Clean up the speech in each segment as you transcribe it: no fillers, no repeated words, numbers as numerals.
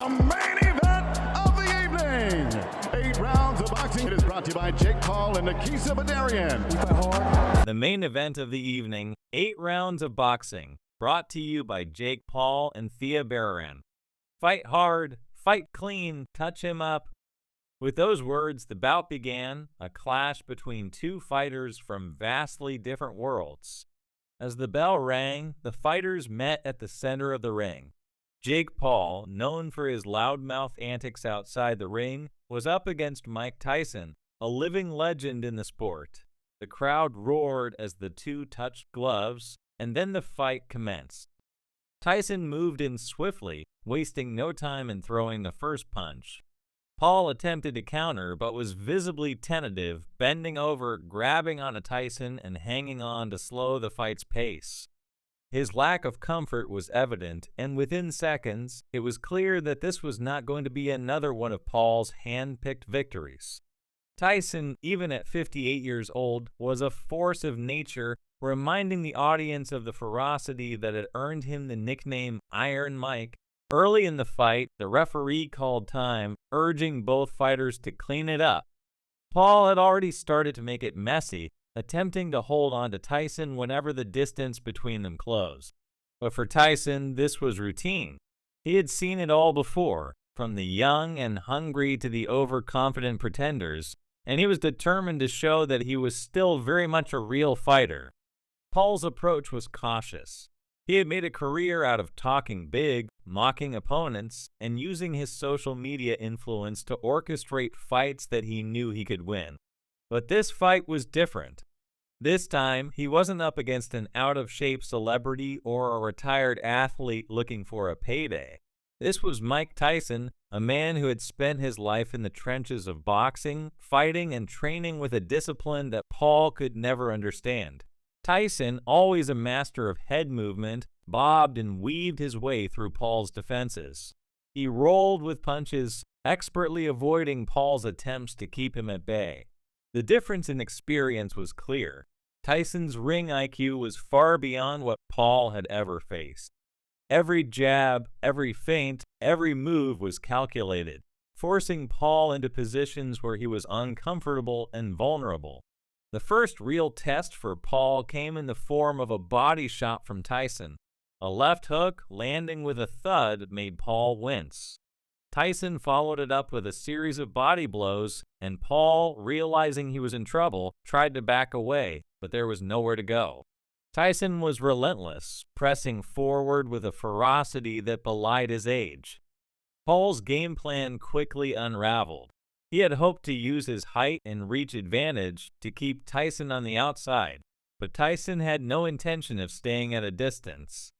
the main event of the evening. 8 rounds of boxing. It is brought to you by Jake Paul and Nikisa Badarian. The main event of the evening, 8 rounds of boxing, brought to you by Jake Paul and Thea Bararan. Fight hard, fight clean, touch him up. With those words, the bout began, a clash between two fighters from vastly different worlds. As the bell rang, the fighters met at the center of the ring. Jake Paul, known for his loudmouth antics outside the ring, was up against Mike Tyson, a living legend in the sport. The crowd roared as the two touched gloves, and then the fight commenced. Tyson moved in swiftly, wasting no time in throwing the first punch. Paul attempted to counter, but was visibly tentative, bending over, grabbing onto Tyson, and hanging on to slow the fight's pace. His lack of comfort was evident, and within seconds, it was clear that this was not going to be another one of Paul's hand-picked victories. Tyson, even at 58 years old, was a force of nature, reminding the audience of the ferocity that had earned him the nickname Iron Mike. Early in the fight, the referee called time, urging both fighters to clean it up. Paul had already started to make it messy, attempting to hold on to Tyson whenever the distance between them closed. But for Tyson, this was routine. He had seen it all before, from the young and hungry to the overconfident pretenders, and he was determined to show that he was still very much a real fighter. Paul's approach was cautious. He had made a career out of talking big, mocking opponents, and using his social media influence to orchestrate fights that he knew he could win. But this fight was different. This time, he wasn't up against an out-of-shape celebrity or a retired athlete looking for a payday. This was Mike Tyson, a man who had spent his life in the trenches of boxing, fighting, and training with a discipline that Paul could never understand. Tyson, always a master of head movement, bobbed and weaved his way through Paul's defenses. He rolled with punches, expertly avoiding Paul's attempts to keep him at bay. The difference in experience was clear. Tyson's ring IQ was far beyond what Paul had ever faced. Every jab, every feint, every move was calculated, forcing Paul into positions where he was uncomfortable and vulnerable. The first real test for Paul came in the form of a body shot from Tyson. A left hook landing with a thud made Paul wince. Tyson followed it up with a series of body blows, and Paul, realizing he was in trouble, tried to back away, but there was nowhere to go. Tyson was relentless, pressing forward with a ferocity that belied his age. Paul's game plan quickly unraveled. He had hoped to use his height and reach advantage to keep Tyson on the outside, but Tyson had no intention of staying at a distance.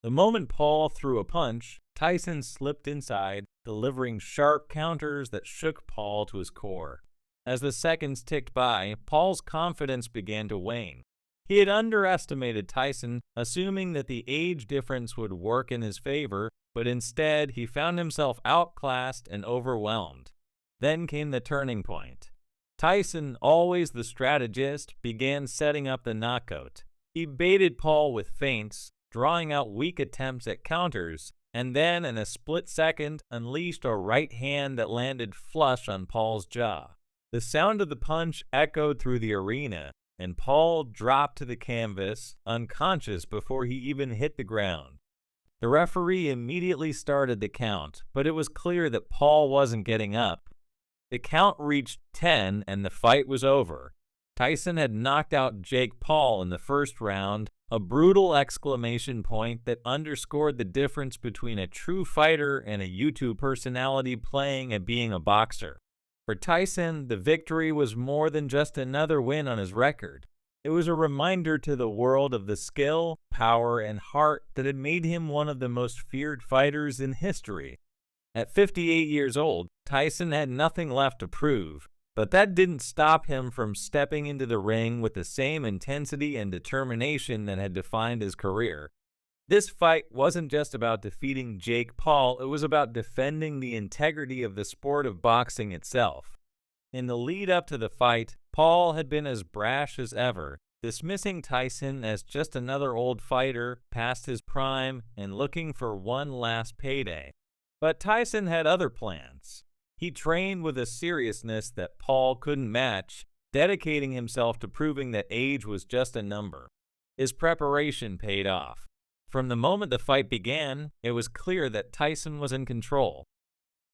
The moment Paul threw a punch, Tyson slipped inside, delivering sharp counters that shook Paul to his core. As the seconds ticked by, Paul's confidence began to wane. He had underestimated Tyson, assuming that the age difference would work in his favor, but instead he found himself outclassed and overwhelmed. Then came the turning point. Tyson, always the strategist, began setting up the knockout. He baited Paul with feints, drawing out weak attempts at counters, and then in a split second unleashed a right hand that landed flush on Paul's jaw. The sound of the punch echoed through the arena, and Paul dropped to the canvas, unconscious before he even hit the ground. The referee immediately started the count, but it was clear that Paul wasn't getting up. The count reached 10 and the fight was over. Tyson had knocked out Jake Paul in the first round, a brutal exclamation point that underscored the difference between a true fighter and a YouTube personality playing at being a boxer. For Tyson, the victory was more than just another win on his record. It was a reminder to the world of the skill, power, and heart that had made him one of the most feared fighters in history. At 58 years old, Tyson had nothing left to prove, but that didn't stop him from stepping into the ring with the same intensity and determination that had defined his career. This fight wasn't just about defeating Jake Paul, it was about defending the integrity of the sport of boxing itself. In the lead up to the fight, Paul had been as brash as ever, dismissing Tyson as just another old fighter past his prime and looking for one last payday. But Tyson had other plans. He trained with a seriousness that Paul couldn't match, dedicating himself to proving that age was just a number. His preparation paid off. From the moment the fight began, it was clear that Tyson was in control.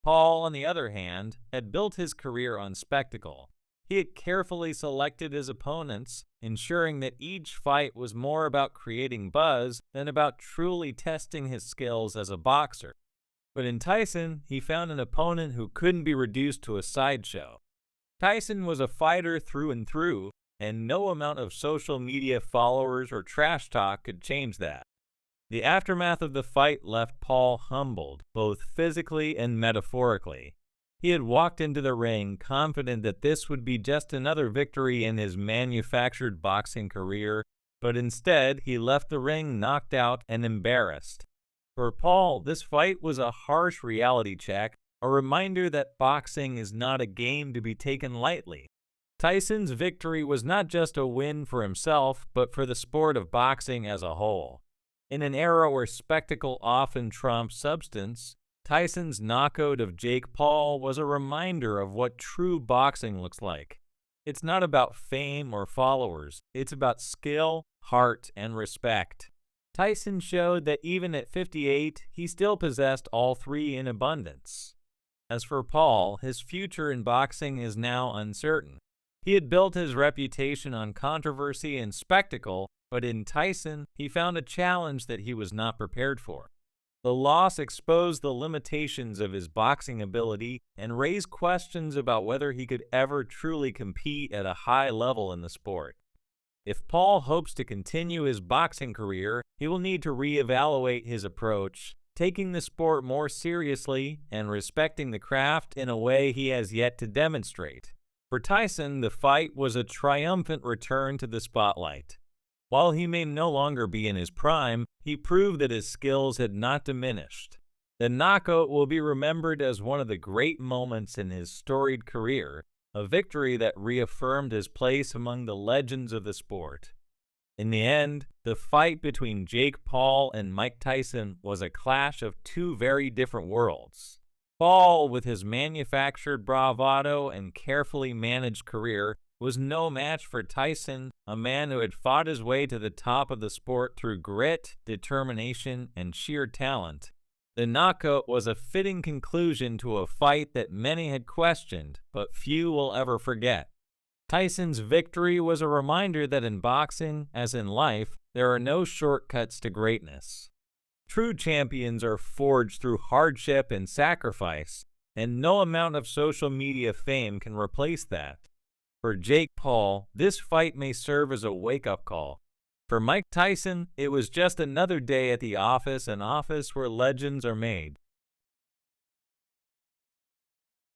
Paul, on the other hand, had built his career on spectacle. He had carefully selected his opponents, ensuring that each fight was more about creating buzz than about truly testing his skills as a boxer. But in Tyson, he found an opponent who couldn't be reduced to a sideshow. Tyson was a fighter through and through, and no amount of social media followers or trash talk could change that. The aftermath of the fight left Paul humbled, both physically and metaphorically. He had walked into the ring confident that this would be just another victory in his manufactured boxing career, but instead he left the ring knocked out and embarrassed. For Paul, this fight was a harsh reality check, a reminder that boxing is not a game to be taken lightly. Tyson's victory was not just a win for himself, but for the sport of boxing as a whole. In an era where spectacle often trumps substance, Tyson's knockout of Jake Paul was a reminder of what true boxing looks like. It's not about fame or followers, it's about skill, heart, and respect. Tyson showed that even at 58, he still possessed all three in abundance. As for Paul, his future in boxing is now uncertain. He had built his reputation on controversy and spectacle, but in Tyson, he found a challenge that he was not prepared for. The loss exposed the limitations of his boxing ability and raised questions about whether he could ever truly compete at a high level in the sport. If Paul hopes to continue his boxing career, he will need to reevaluate his approach, taking the sport more seriously and respecting the craft in a way he has yet to demonstrate. For Tyson, the fight was a triumphant return to the spotlight. While he may no longer be in his prime, he proved that his skills had not diminished. The knockout will be remembered as one of the great moments in his storied career, a victory that reaffirmed his place among the legends of the sport. In the end, the fight between Jake Paul and Mike Tyson was a clash of two very different worlds. Paul, with his manufactured bravado and carefully managed career, was no match for Tyson, a man who had fought his way to the top of the sport through grit, determination, and sheer talent. The knockout was a fitting conclusion to a fight that many had questioned, but few will ever forget. Tyson's victory was a reminder that in boxing, as in life, there are no shortcuts to greatness. True champions are forged through hardship and sacrifice, and no amount of social media fame can replace that. For Jake Paul, this fight may serve as a wake-up call. For Mike Tyson, it was just another day at the office, an office where legends are made.